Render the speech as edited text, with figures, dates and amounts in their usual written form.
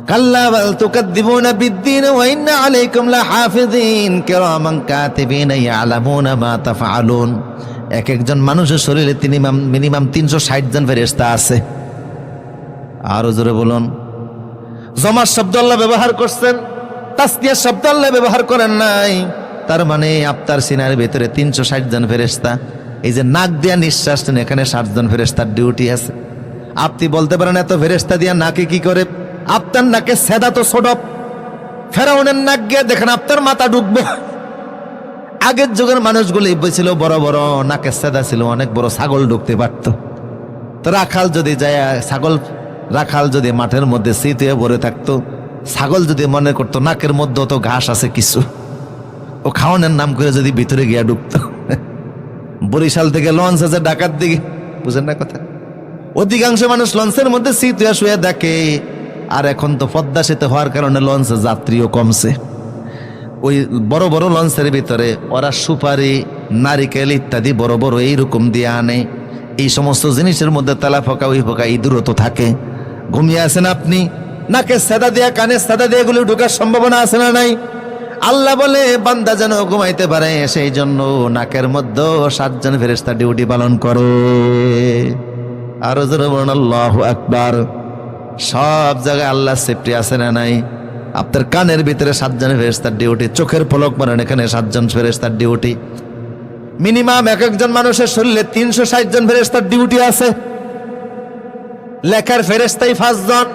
কাল্লা বাল তুকাদ্দিবুনা বিদ্দীন ওয়া ইন্না আলাইকুম লাহাফিযিন কিরামান কাতিবিন ইয়ালামুনা মা তাফআলুন। এক একজন মানুষের শরীরে মিনিমাম 360 জন ফেরেশতা আছে। আরো জোরে বলুন। জমার শব্দ আল্লাহ ব্যবহার করছেন, তাসনিয়ার শব্দ আল্লাহ ব্যবহার করেন নাই। তার মানে আপনার সিনার ভিতরে 360 জন ফেরেশতা। এই যে নাক দিয়া নিঃশ্বাস নেন, এখানে 60 জন ফেরেশতার ডিউটি আছে। আপনি বলতে পারেন এত ফেরেশতা দিয়া নাকে কি করে? আপনার নাকে সেদা তো ছোট, ফেরাউনের নাক গিয়ে দেখেন আপনার মাথা ডুববে। আগের যুগের মানুষগুলি ছিল বড় বড় নাকের সেদা ছিল, অনেক বড় ছাগল ঢুকতে পারত। তো রাখাল যদি যায়, রাখাল যদি মাঠের মধ্যে শীত হয়ে ভরে থাকতো, ছাগল যদি মনে করতো নাকের মধ্যে তো ঘাস আছে কিছু, ও খাওয়ানোর নাম করে যদি ভিতরে গিয়া ডুবতো। বরিশাল থেকে লঞ্চ আছে ঢাকার দিকে, বুঝেন না কথা? অধিকাংশ মানুষ লঞ্চের মধ্যে শীত হয়ে শুয়ে দেখে। আর এখন তো পদ্মা সেতু হওয়ার কারণে লঞ্চের যাত্রীও কমছে। ওই বড় বড় লঞ্চের ভিতরে ওরা সুপারি, নারিকেল ইত্যাদি বড় বড় এইরকম দিয়ে আনে। এই সমস্ত জিনিসের মধ্যে তেলা ফোকা ওই ফোকা ইঁদুরও তো থাকে। ঘুমিয়ে আছেন আপনি, নাকে সাদা দিয়া কানে সাদা দিয়ে এগুলো ঢোকার সম্ভাবনা আছে না নাই? আল্লাহ বলে বান্দা যেন ঘুমাইতে পারে, সেই জন্য নাকের মধ্যে 7 জন ফেরেশতা ডিউটি পালন করে। আরো জোরে বলুন আল্লাহু আকবার। সব জায়গায় আল্লাহ সেফটি আছে না নাই? আপনার কানের ভিতরে 7 জন ফেরেশতার ডিউটি, চোখের পলক মারেন এখানে 7 জন ফেরেশতার ডিউটি। মিনিমাম এক একজন মানুষের শরীরে 360 জন ফেরেশতার ডিউটি আছে। লেখার ফেরেশতাই 5 জন,